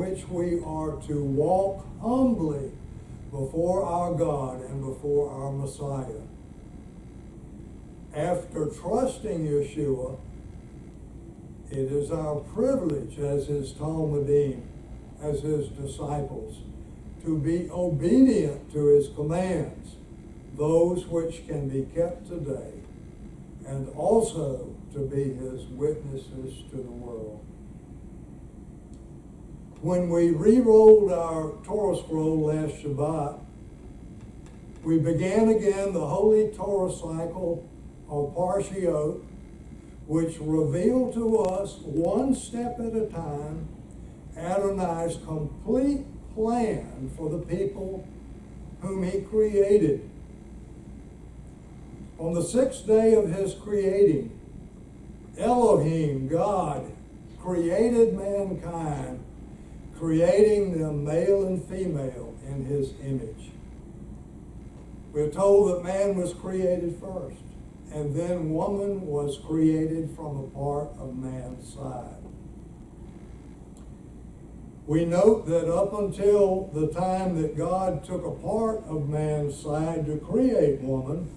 which we are to walk humbly before our God and before our Messiah. After trusting Yeshua, it is our privilege as his Talmudim, as his disciples, to be obedient to his commands, those which can be kept today, and also to be his witnesses to the world. When we re-rolled our Torah scroll last Shabbat, we began again the Holy Torah cycle of Parshiot, which revealed to us one step at a time Adonai's complete plan for the people whom he created. On the sixth day of his creating, Elohim, God, created mankind, creating them male and female in his image. We're told that man was created first, and then woman was created from a part of man's side. We note that up until the time that God took a part of man's side to create woman,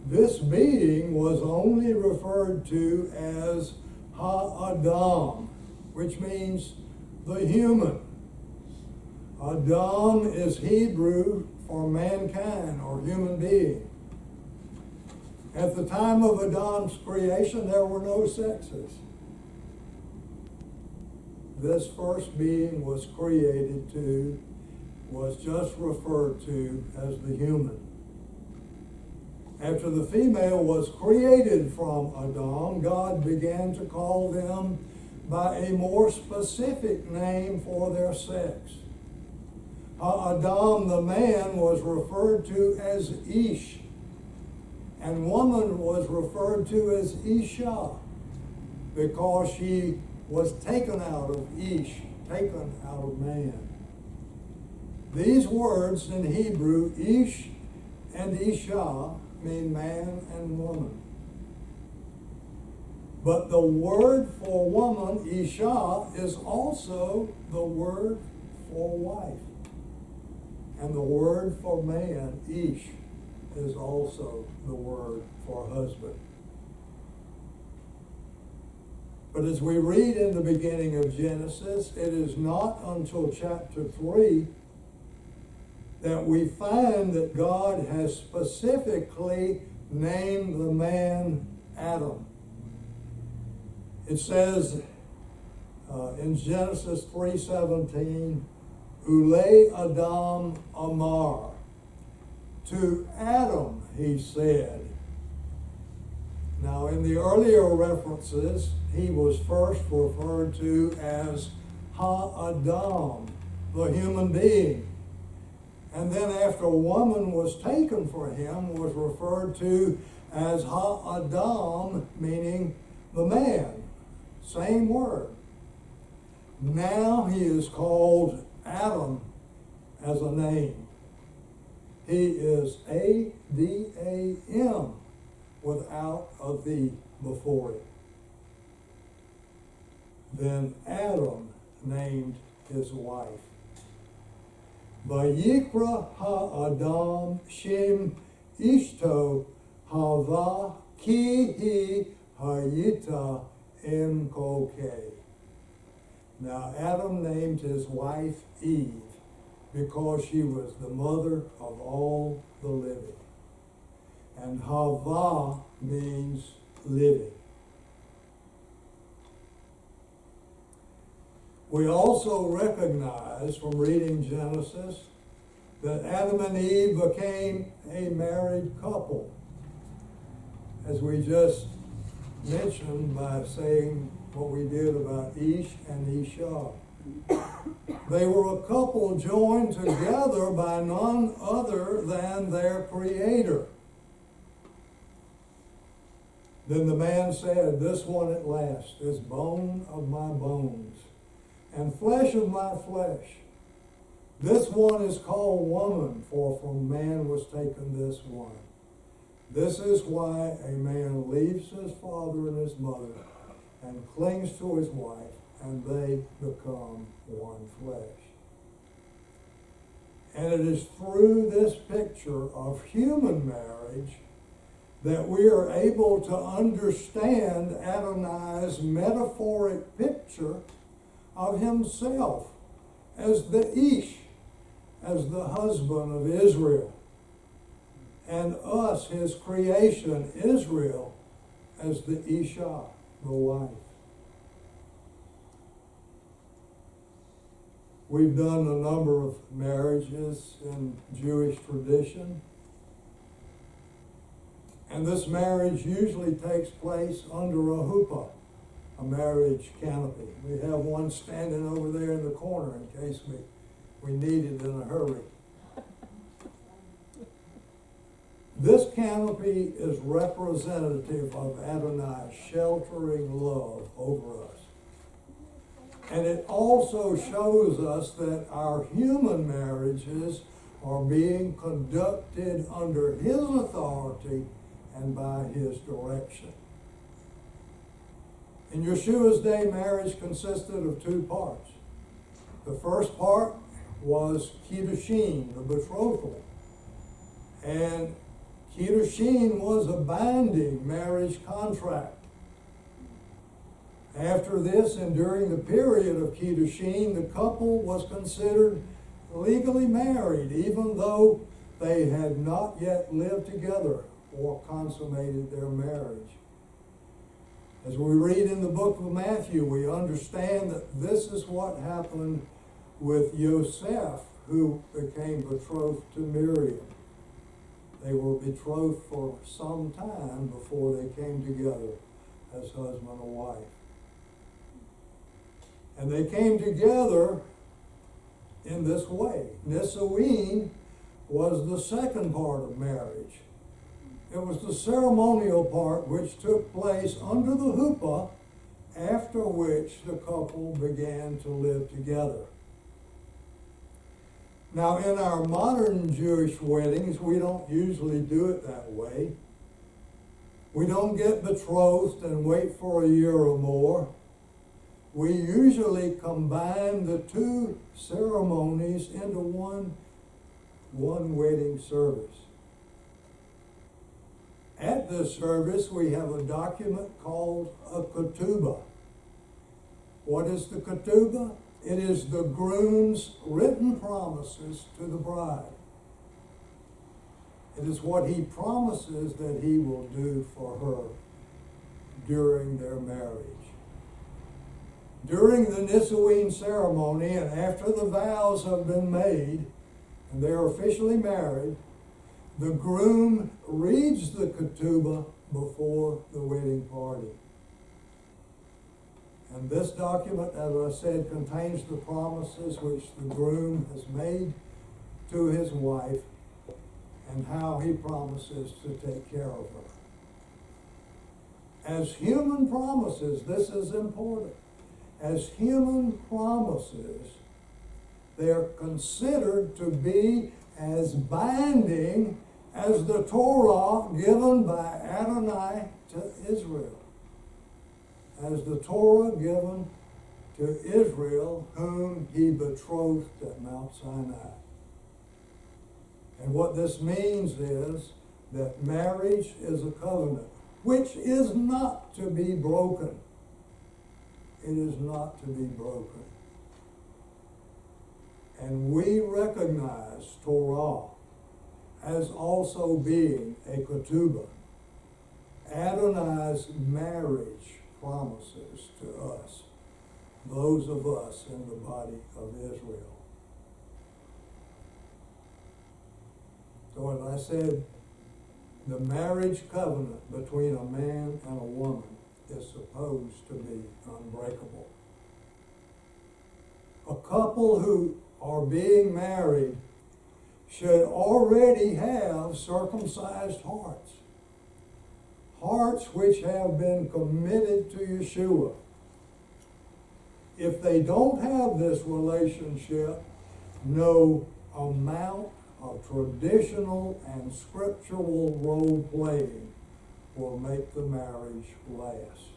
this being was only referred to as Ha-Adam, which means the human. Adam is Hebrew for mankind or human being. At the time of Adam's creation, there were no sexes. This first being was just referred to as the human. After the female was created from Adam, God began to call them by a more specific name for their sex. Adam, the man, was referred to as Ish, and woman was referred to as Isha, because she was taken out of Ish, taken out of man. These words in Hebrew, Ish and Isha, mean man and woman. But the word for woman, Isha, is also the word for wife. And the word for man, Ish, is also the word for husband. But as we read in the beginning of Genesis, it is not until chapter 3 that we find that God has specifically named the man Adam. It says in Genesis 3:17, Ule Adam Amar. To Adam, he said. Now, in the earlier references, he was first referred to as Ha-Adam, the human being. And then after a woman was taken for him, was referred to as Ha-Adam, meaning the man. Same word. Now he is called Adam as a name. He is A-D-A-M without a V before it. Then Adam named his wife. Vayikra ha-Adam Shem Ishto Hava Ki Hi Hayita Em Kokei. Now Adam named his wife Eve because she was the mother of all the living. And Hava means living. We also recognize from reading Genesis that Adam and Eve became a married couple, as we just mentioned by saying what we did about Ish and Isha. They were a couple joined together by none other than their Creator. Then the man said, "This one at last is bone of my bones and flesh of my flesh. This one is called woman, for from man was taken this one. This is why a man leaves his father and his mother and clings to his wife, and they become one flesh. And it is through this picture of human marriage that we are able to understand Adonai's metaphoric picture of himself as the Ish, as the husband of Israel, and us, his creation, Israel, as the Isha, the wife. We've done a number of marriages in Jewish tradition. And this marriage usually takes place under a huppah, a marriage canopy. We have one standing over there in the corner in case we need it in a hurry. This canopy is representative of Adonai's sheltering love over us. And it also shows us that our human marriages are being conducted under his authority and by his direction. In Yeshua's day, marriage consisted of two parts. The first part was Kiddushin, the betrothal. And Kiddushin was a binding marriage contract. After this, and during the period of Kiddushin, the couple was considered legally married, even though they had not yet lived together or consummated their marriage. As we read in the book of Matthew, we understand that this is what happened with Yosef, who became betrothed to Miriam. They were betrothed for some time before they came together as husband and wife. And they came together in this way. Nisuin was the second part of marriage. It was the ceremonial part which took place under the huppah, after which the couple began to live together. Now, in our modern Jewish weddings, we don't usually do it that way. We don't get betrothed and wait for a year or more. We usually combine the two ceremonies into one wedding service. At this service, we have a document called a ketubah. What is the ketubah? It is the groom's written promises to the bride. It is what he promises that he will do for her during their marriage. During the Nisuin ceremony, and after the vows have been made, and they are officially married, the groom reads the ketubah before the wedding party. And this document, as I said, contains the promises which the groom has made to his wife and how he promises to take care of her. As human promises, this is important. As human promises, they are considered to be as binding as the Torah given by Adonai to Israel. As the Torah given to Israel, whom he betrothed at Mount Sinai. And what this means is that marriage is a covenant, which is not to be broken. It is not to be broken. And we recognize Torah as also being a ketubah, Adonai's marriage promises to us, those of us in the body of Israel. So as I said, the marriage covenant between a man and a woman is supposed to be unbreakable. A couple who are being married should already have circumcised hearts. Hearts which have been committed to Yeshua. If they don't have this relationship, no amount of traditional and scriptural role playing will make the marriage last.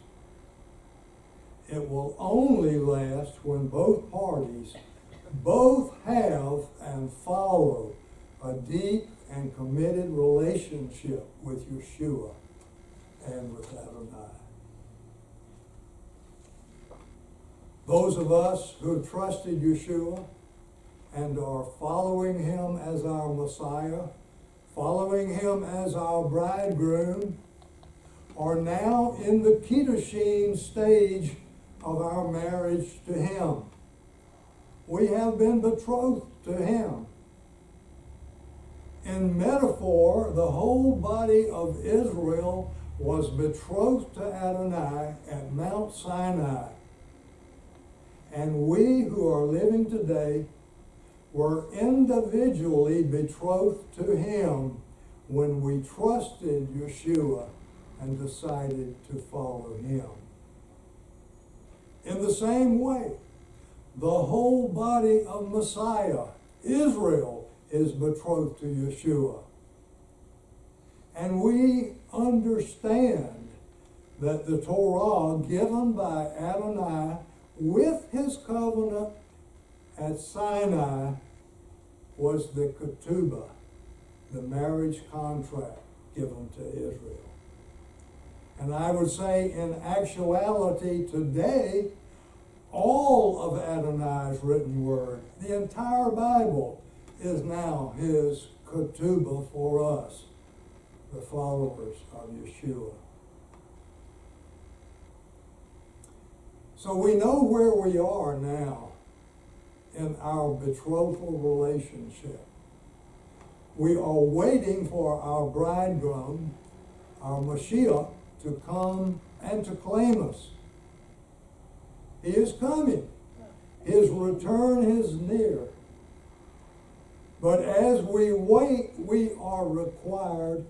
it will only last when both parties both have and follow a deep and committed relationship with Yeshua and with Adonai. Those of us who have trusted Yeshua and are following him as our Messiah, following him as our bridegroom, are now in the Kiddushin stage of our marriage to him. We have been betrothed to him. In metaphor, the whole body of Israel was betrothed to Adonai at Mount Sinai. And we who are living today were individually betrothed to him when we trusted Yeshua and decided to follow him. In the same way, the whole body of Messiah, Israel, is betrothed to Yeshua. And we understand that the Torah given by Adonai with his covenant at Sinai was the ketubah, the marriage contract given to Israel. And I would say in actuality today, all of Adonai's written word, the entire Bible, is now his ketubah for us, the followers of Yeshua. So we know where we are now in our betrothal relationship. We are waiting for our bridegroom, our Mashiach, to come and to claim us. He is coming. His return is near. But as we wait, we are required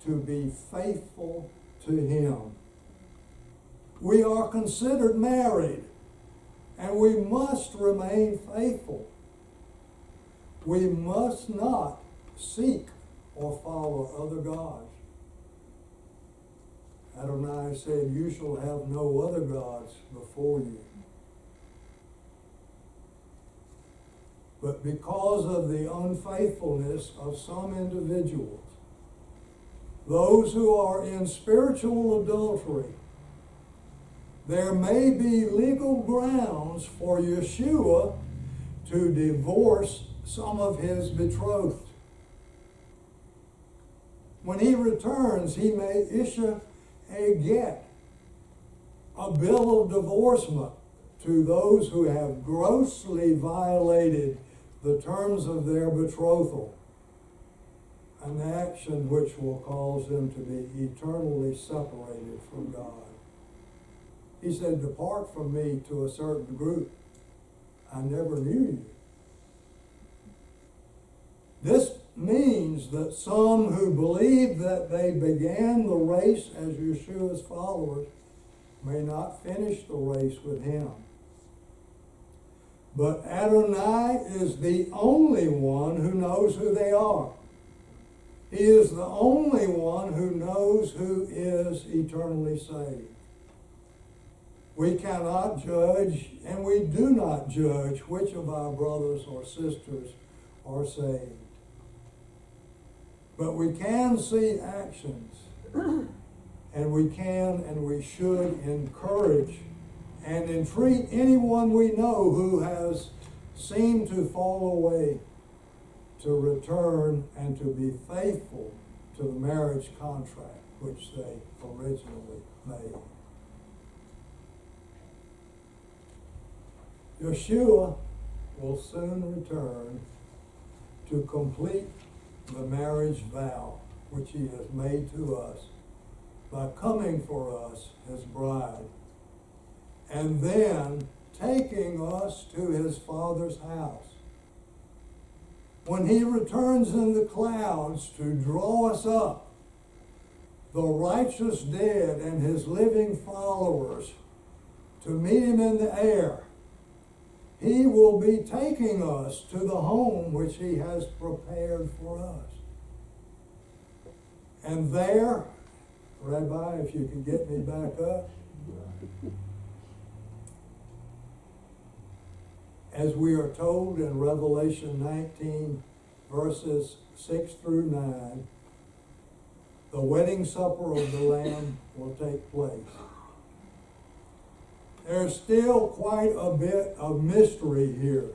to be faithful to him. We are considered married, and we must remain faithful. We must not seek or follow other gods. Adonai said, "You shall have no other gods before you." But because of the unfaithfulness of some individuals, those who are in spiritual adultery, there may be legal grounds for Yeshua to divorce some of his betrothed. When he returns, he may issue a get, a bill of divorcement to those who have grossly violated the terms of their betrothal, an action which will cause them to be eternally separated from God. He said, "Depart from me to a certain group. I never knew you." This means that some who believe that they began the race as Yeshua's followers may not finish the race with him. But Adonai is the only one who knows who they are. He is the only one who knows who is eternally saved. We cannot judge, and we do not judge, which of our brothers or sisters are saved. But we can see actions, and we can and we should encourage and entreat anyone we know who has seemed to fall away to return and to be faithful to the marriage contract which they originally made. Yeshua will soon return to complete the marriage vow which he has made to us by coming for us, his bride, and then taking us to his Father's house. When he returns in the clouds to draw us up, the righteous dead and his living followers, to meet him in the air, he will be taking us to the home which he has prepared for us. And there, Rabbi, if you could get me back up. as we are told in Revelation 19, verses 6 through 9, the wedding supper of the Lamb will take place. There's still quite a bit of mystery here.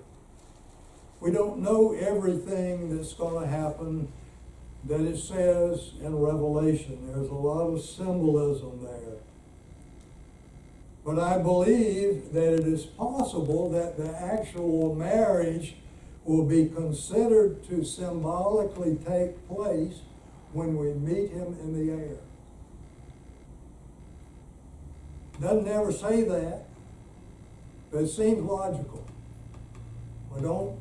We don't know everything that's going to happen that it says in Revelation. There's a lot of symbolism there. But I believe that it is possible that the actual marriage will be considered to symbolically take place when we meet him in the air. Doesn't ever say that, but it seems logical. Well,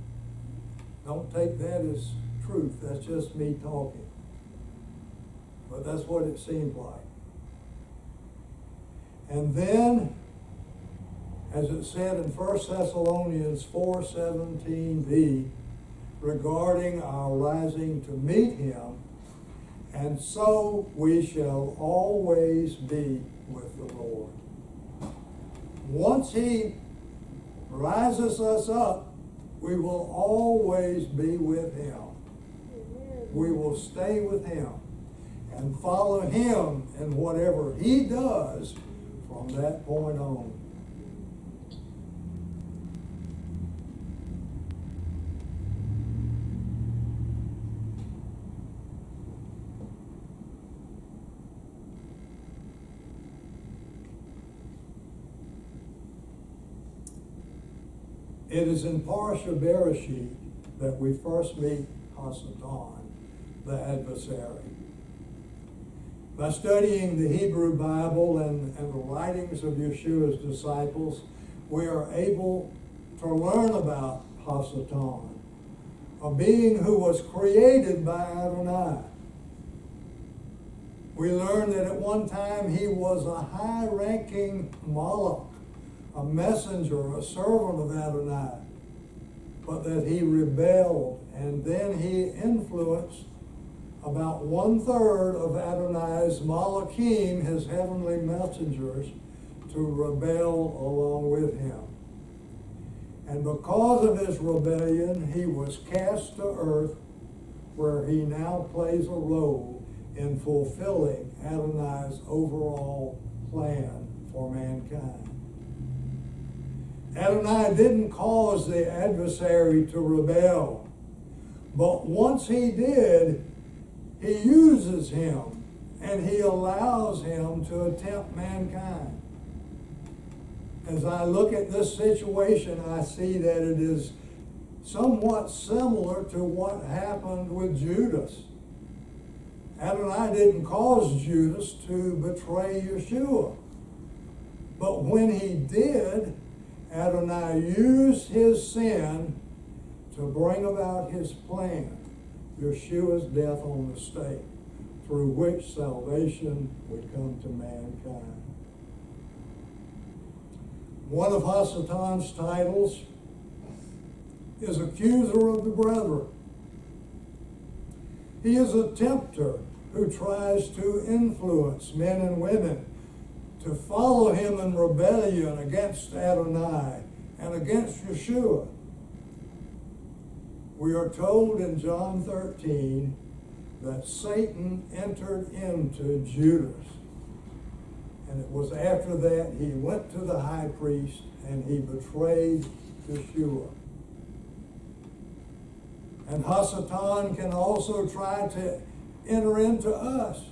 don't take that as truth. That's just me talking. But that's what it seems like. And then, as it said in 1 Thessalonians 4:17b, regarding our rising to meet him, and so we shall always be with the Lord. Once he rises us up, we will always be with him. We will stay with him and follow him in whatever he does from that point on. It is in Parsha Bereshit that we first meet Hasatan, the adversary. By studying the Hebrew Bible and the writings of Yeshua's disciples, we are able to learn about Hasatan, a being who was created by Adonai. We learn that at one time he was a high-ranking Malach, a messenger, a servant of Adonai, but that he rebelled, and then he influenced about 1/3 of Adonai's Malachim, his heavenly messengers, to rebel along with him. And because of his rebellion, he was cast to earth, where he now plays a role in fulfilling Adonai's overall plan for mankind. Adonai didn't cause the adversary to rebel, but once he did, he uses him and he allows him to tempt mankind. As I look at this situation, I see that it is somewhat similar to what happened with Judas. Adonai didn't cause Judas to betray Yeshua, but when he did, Adonai used his sin to bring about his plan, Yeshua's death on the stake, through which salvation would come to mankind. One of Hasatan's titles is accuser of the brethren. He is a tempter who tries to influence men and women to follow him in rebellion against Adonai and against Yeshua. We are told in John 13 that Satan entered into Judas. And it was after that he went to the high priest and he betrayed Yeshua. And Hasatan can also try to enter into us.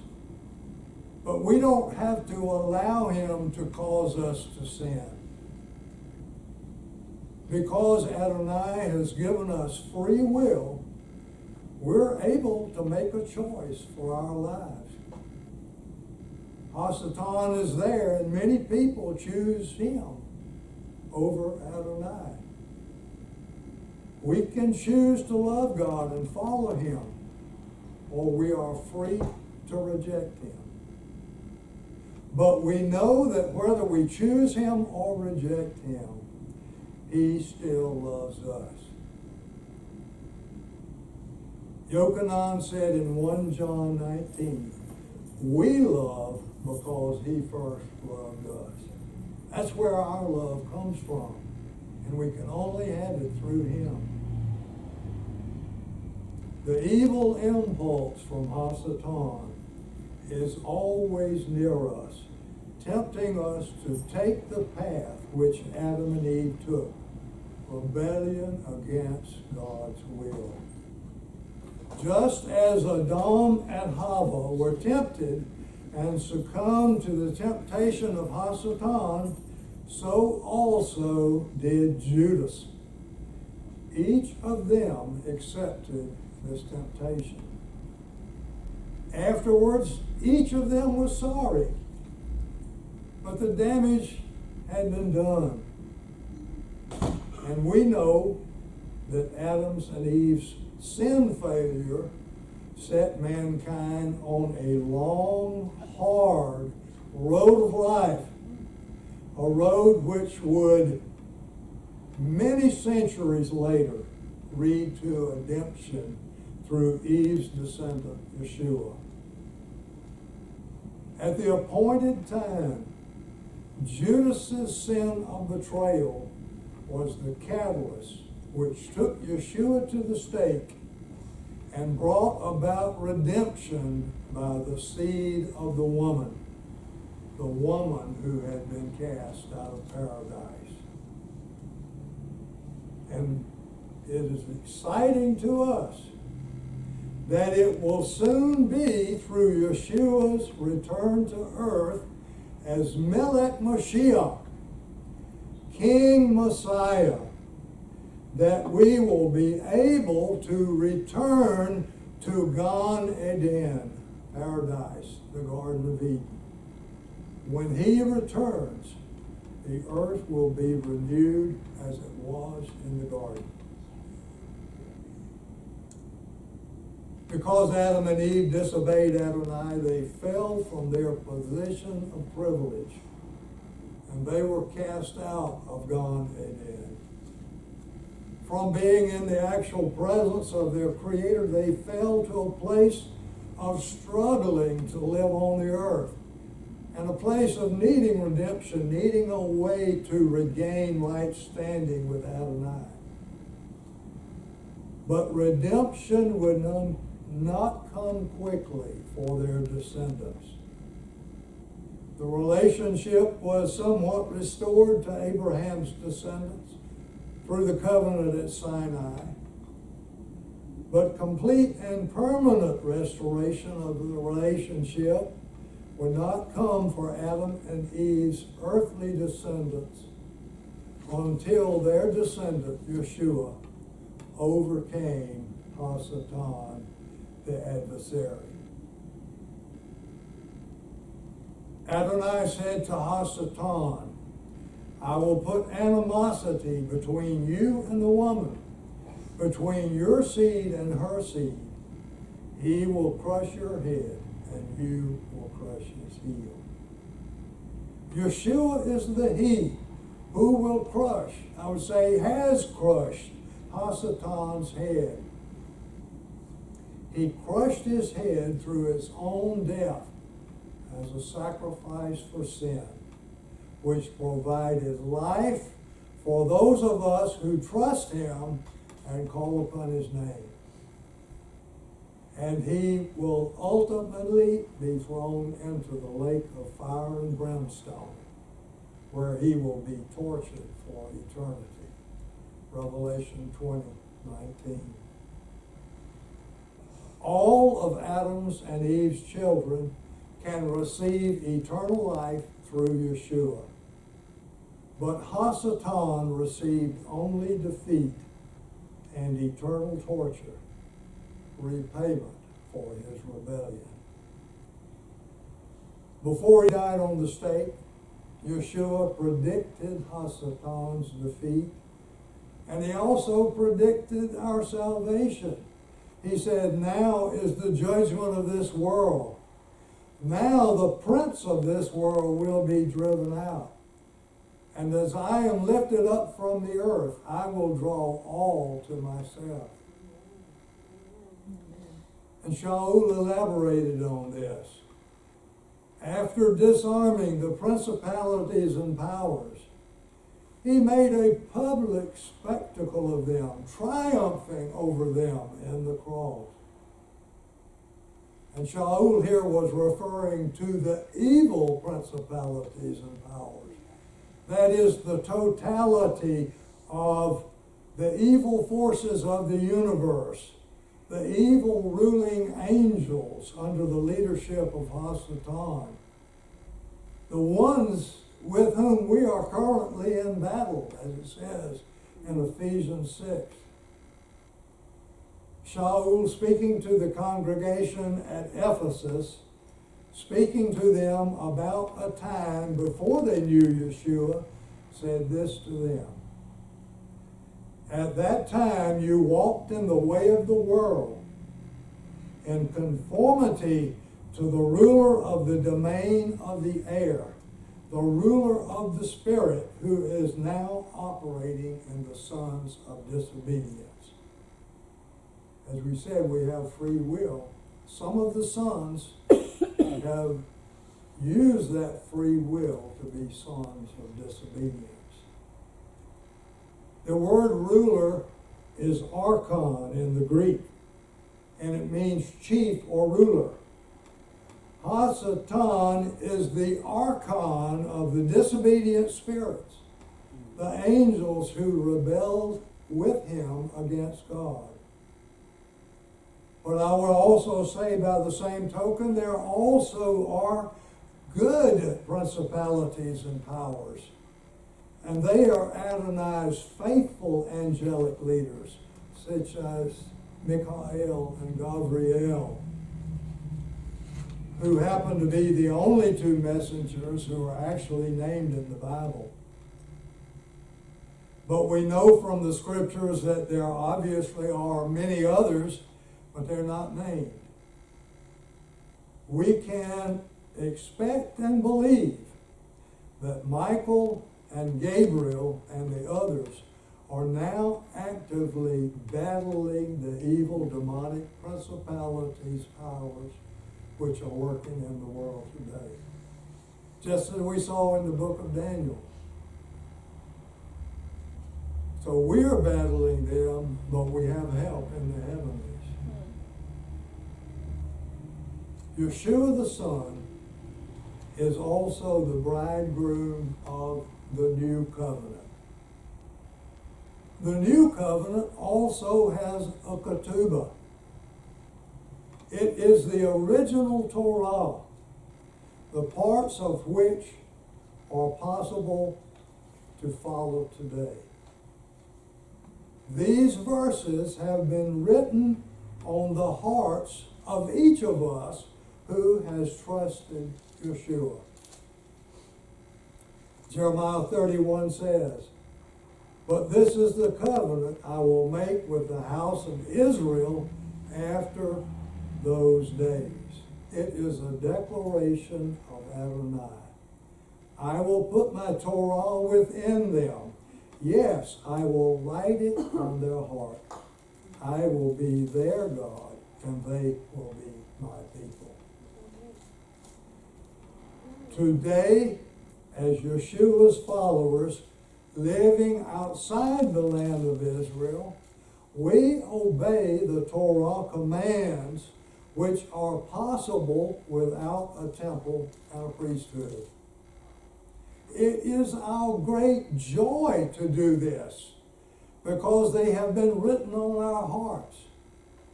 But we don't have to allow him to cause us to sin. Because Adonai has given us free will, we're able to make a choice for our lives. Hasatan is there, and many people choose him over Adonai. We can choose to love God and follow him, or we are free to reject him. But we know that whether we choose him or reject him, he still loves us. Yochanan said in 1 John 19, we love because he first loved us. That's where our love comes from. and we can only have it through him. The evil impulse from Hasatan is always near us, tempting us to take the path which Adam and Eve took, rebellion against God's will. Just as Adam and Hava were tempted and succumbed to the temptation of Hasatan, so also did Judas. Each of them accepted this temptation. Afterwards, each of them was sorry, but the damage had been done. And we know that Adam's and Eve's sin failure set mankind on a long, hard road of life, a road which would, many centuries later, lead to redemption through Eve's descendant, Yeshua. At the appointed time, Judas's sin of betrayal was the catalyst which took Yeshua to the stake and brought about redemption by the seed of the woman who had been cast out of paradise. And it is exciting to us that it will soon be through Yeshua's return to earth as Melech Mashiach, King Messiah, that we will be able to return to Gan Eden, paradise, the Garden of Eden. When he returns, the earth will be renewed as it was in the garden. Because Adam and Eve disobeyed Adonai, they fell from their position of privilege, and they were cast out of Gan Eden. From being in the actual presence of their Creator, they fell to a place of struggling to live on the earth, and a place of needing redemption, needing a way to regain right standing with Adonai. But redemption would not come quickly for their descendants. The relationship was somewhat restored to Abraham's descendants through the covenant at Sinai, but complete and permanent restoration of the relationship would not come for Adam and Eve's earthly descendants until their descendant, Yeshua, overcame Hasatan, the adversary. Adonai said to Hasatan, I will put animosity between you and the woman, between your seed and her seed. He will crush your head, and you will crush his heel. Yeshua is the he who will crush, I would say has crushed, Hasatan's head. He crushed his head through his own death as a sacrifice for sin, which provided life for those of us who trust him and call upon his name. And he will ultimately be thrown into the lake of fire and brimstone, where he will be tortured for eternity. Revelation 20:19. All of Adam's and Eve's children can receive eternal life through Yeshua. But Hasatan received only defeat and eternal torture, repayment for his rebellion. Before he died on the stake, Yeshua predicted Hasatan's defeat, and he also predicted our salvation. He said, now is the judgment of this world. Now the prince of this world will be driven out. And as I am lifted up from the earth, I will draw all to myself. And Shaul elaborated on this. After disarming the principalities and powers, He made a public spectacle of them, triumphing over them in the cross. And Shaul here was referring to the evil principalities and powers. That is the totality of the evil forces of the universe, the evil ruling angels under the leadership of Hasatan, the ones with whom we are currently in battle, as it says in Ephesians 6. Shaul, speaking to the congregation at Ephesus, speaking to them about a time before they knew Yeshua, said this to them. At that time you walked in the way of the world, in conformity to the ruler of the domain of the air, the ruler of the spirit, who is now operating in the sons of disobedience. As we said, we have free will. Some of the sons have used that free will to be sons of disobedience. The word ruler is archon in the Greek, and it means chief or ruler. Hasatan is the archon of the disobedient spirits, the angels who rebelled with him against God. But I will also say, by the same token, there also are good principalities and powers. And they are Adonai's faithful angelic leaders, such as Michael and Gabriel, who happen to be the only two messengers who are actually named in the Bible. But we know from the scriptures that there obviously are many others, but they're not named. We can expect and believe that Michael and Gabriel and the others are now actively battling the evil demonic principalities, powers, which are working in the world today. Just as we saw in the book of Daniel. So we're battling them, but we have help in the heavenlies. Yeshua the Son is also the bridegroom of the new covenant. The new covenant also has a ketubah. It is the original Torah, the parts of which are possible to follow today. These verses have been written on the hearts of each of us who has trusted Yeshua. Jeremiah 31 says, "But this is the covenant I will make with the house of Israel after those days." It is a declaration of Adonai. "I will put my Torah within them. Yes, I will write it on their heart. I will be their God, and they will be my people." Today, as Yeshua's followers living outside the land of Israel, we obey the Torah commands which are possible without a temple and a priesthood. It is our great joy to do this because they have been written on our hearts.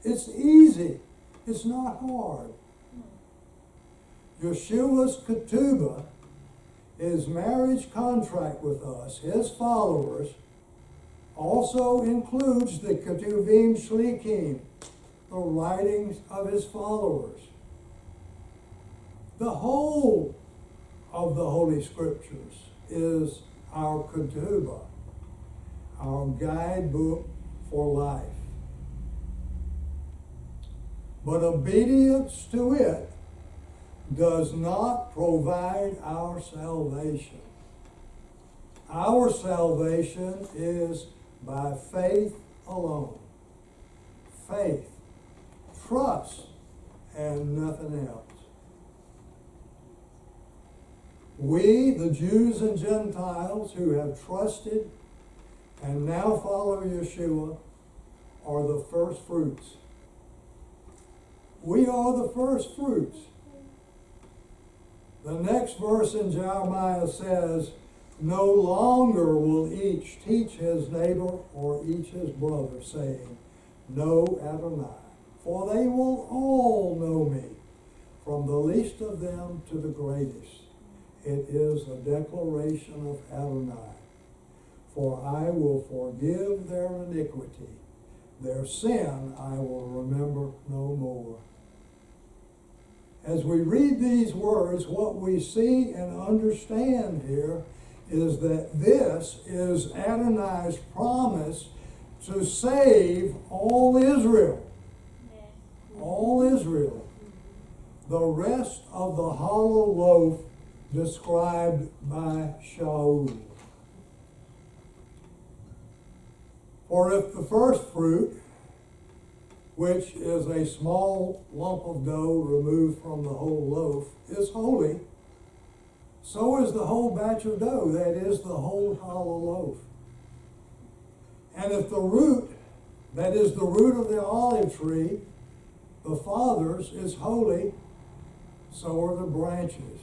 It's easy. It's not hard. Yeshua's ketubah, his marriage contract with us, his followers, also includes the ketuvim shlikim, the writings of his followers. The whole of the Holy Scriptures is our ketubah, our guidebook for life. But obedience to it does not provide our salvation. Our salvation is by faith alone. Faith, trust, and nothing else. We, the Jews and Gentiles who have trusted and now follow Yeshua, are the first fruits. We are the first fruits. The next verse in Jeremiah says, no longer will each teach his neighbor or each his brother, saying, know Adonai, for they will all know me, from the least of them to the greatest. It is a declaration of Adonai. For I will forgive their iniquity. Their sin I will remember no more. As we read these words, what we see and understand here is that this is Adonai's promise to save all Israel. All Israel. The rest of the hollow loaf described by Shaul. For if the first fruit, which is a small lump of dough removed from the whole loaf, is holy, so is the whole batch of dough, that is, the whole hollow loaf. And if the root, that is the root of the olive tree, the father's, is holy, so are the branches.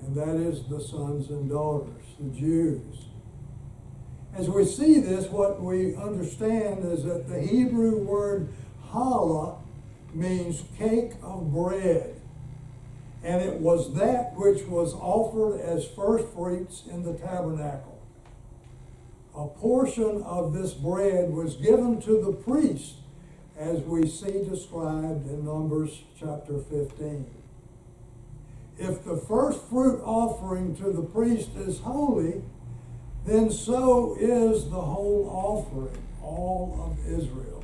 And that is the sons and daughters, the Jews. As we see this, what we understand is that the Hebrew word challah means cake of bread. And it was that which was offered as first fruits in the tabernacle. A portion of this bread was given to the priest, as we see described in Numbers chapter 15. If the first fruit offering to the priest is holy, then so is the whole offering, all of Israel.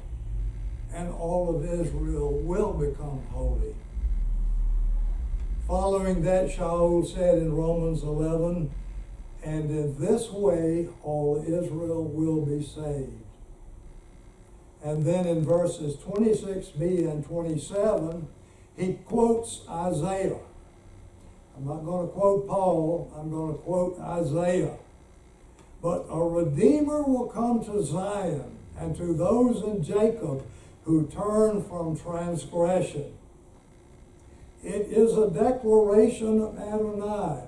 And all of Israel will become holy. Following that, Shaul said in Romans 11, and in this way all Israel will be saved. And then in verses 26b and 27, he quotes Isaiah. I'm not going to quote Paul, I'm going to quote Isaiah. But a Redeemer will come to Zion and to those in Jacob who turn from transgression. It is a declaration of Adonai.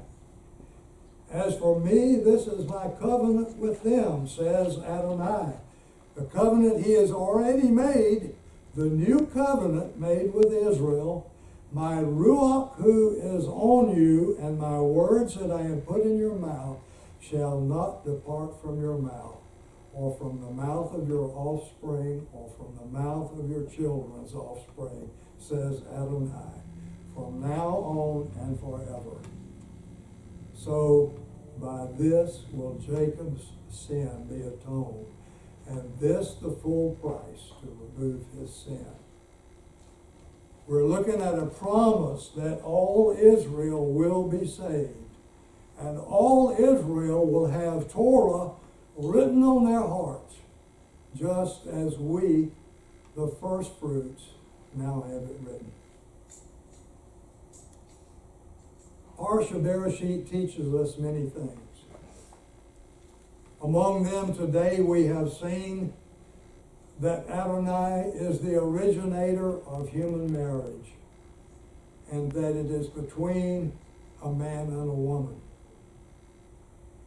As for me, this is my covenant with them, says Adonai. The covenant he has already made, the new covenant made with Israel, my Ruach who is on you, and my words that I have put in your mouth shall not depart from your mouth, or from the mouth of your offspring, or from the mouth of your children's offspring, says Adonai, from now on and forever. So by this will Jacob's sin be atoned, and this the full price to remove his sin. We're looking at a promise that all Israel will be saved. And all Israel will have Torah written on their hearts, just as we, the first fruits, now have it written. Parsha Bereshit teaches us many things. Among them today we have seen that Adonai is the originator of human marriage, and that it is between a man and a woman.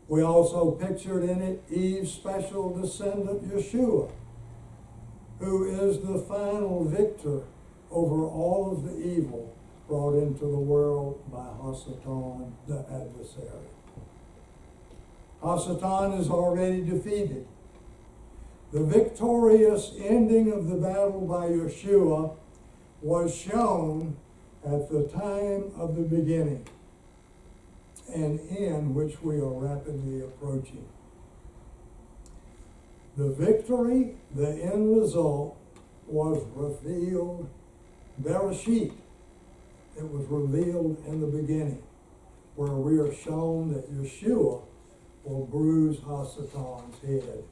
We also pictured in it Eve's special descendant, Yeshua, who is the final victor over all of the evil brought into the world by Hasatan, the adversary. Hasatan is already defeated. The victorious ending of the battle by Yeshua was shown at the time of the beginning, and in which we are rapidly approaching. The victory, the end result, was revealed, Bereshit. It was revealed in the beginning, where we are shown that Yeshua will bruise Hasatan's head.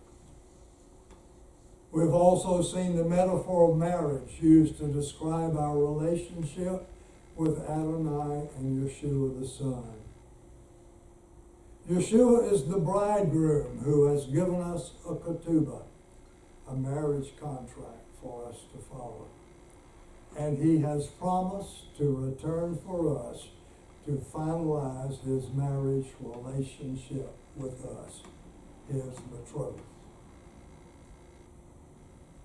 We've also seen the metaphor of marriage used to describe our relationship with Adonai and Yeshua the Son. Yeshua is the bridegroom who has given us a ketubah, a marriage contract for us to follow. And he has promised to return for us to finalize his marriage relationship with us, his betrothed.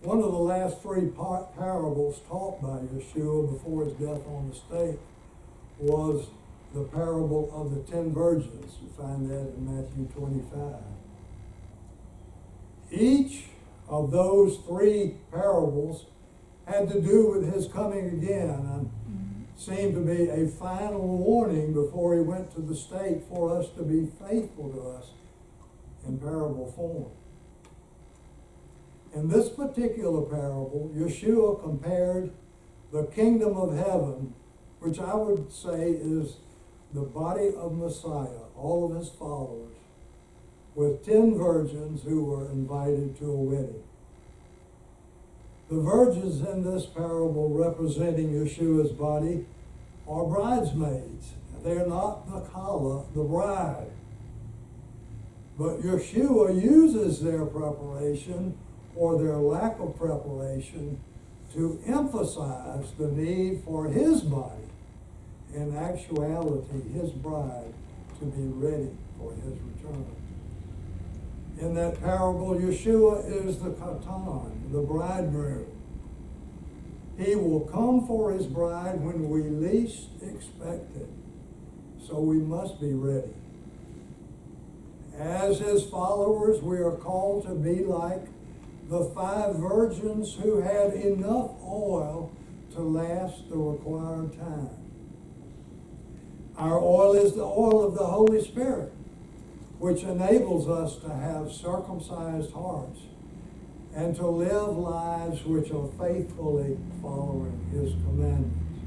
One of the last three parables taught by Yeshua before his death on the stake was the parable of the 10 virgins. You find that in Matthew 25. Each of those three parables had to do with his coming again and seemed to be a final warning before he went to the stake for us to be faithful to us in parable form. In this particular parable, Yeshua compared the kingdom of heaven, which I would say is the body of Messiah, all of his followers, with 10 virgins who were invited to a wedding. The virgins in this parable representing Yeshua's body are bridesmaids. They're not the challah, the bride. But Yeshua uses their preparation or their lack of preparation to emphasize the need for his body, in actuality his bride, to be ready for his return. In that parable, Yeshua is the Katan, the bridegroom. He will come for his bride when we least expect it, so we must be ready. As his followers, we are called to be like the 5 virgins who had enough oil to last the required time. Our oil is the oil of the Holy Spirit, which enables us to have circumcised hearts and to live lives which are faithfully following his commandments.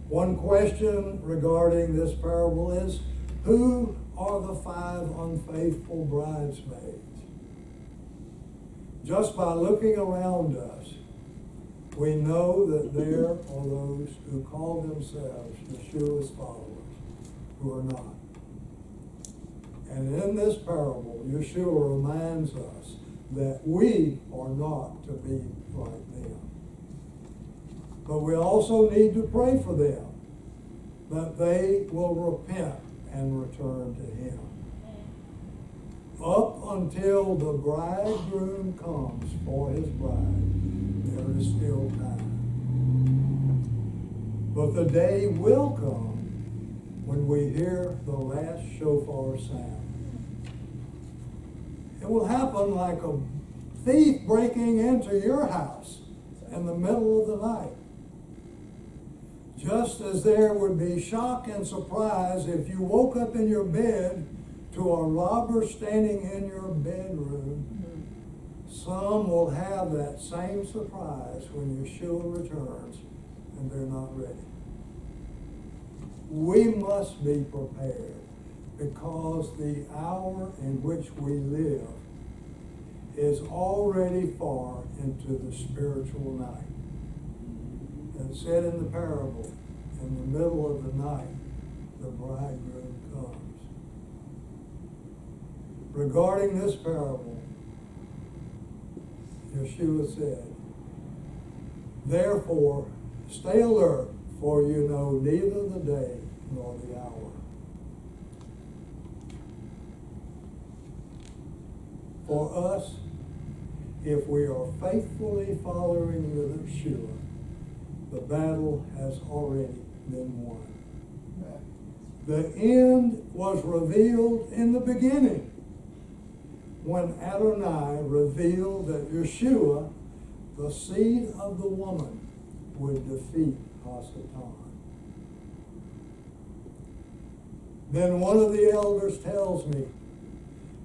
One question regarding this parable is, who are the 5 unfaithful bridesmaids? Just by looking around us, we know that there are those who call themselves Yeshua's followers who are not. And in this parable, Yeshua reminds us that we are not to be like them. But we also need to pray for them, that they will repent and return to him. Up until the bridegroom comes for his bride, there is still time. But the day will come when we hear the last shofar sound. It will happen like a thief breaking into your house in the middle of the night. Just as there would be shock and surprise if you woke up in your bed to a robber standing in your bedroom, some will have that same surprise when Yeshua returns and they're not ready. We must be prepared because the hour in which we live is already far into the spiritual night. As said in the parable, in the middle of the night, the bridegroom comes. Regarding this parable, Yeshua said, therefore, stay alert, for you know neither the day nor the hour. For us, if we are faithfully following Yeshua, the battle has already been won. The end was revealed in the beginning, when Adonai revealed that Yeshua, the seed of the woman, would defeat Hasatan. Then one of the elders tells me,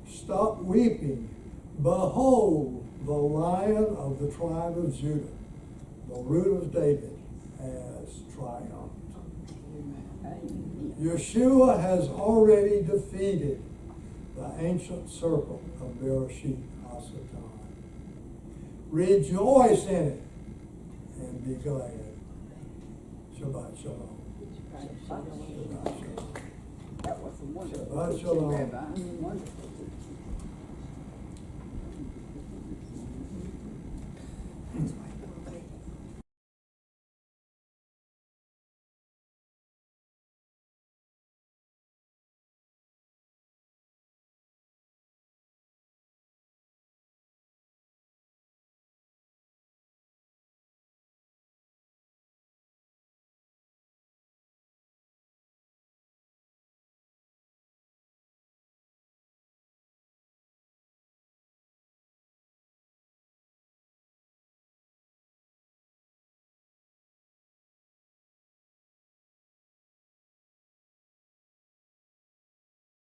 stop weeping. Behold, the Lion of the tribe of Judah, the root of David, has triumphed. Yeshua has already defeated the ancient serpent of Bereshit Hasatan. Rejoice in it and be glad. Shabbat shalom. Shabbat shalom. That was a wonderful Shabbat teaching, shalom. Rabbi. Wonderful.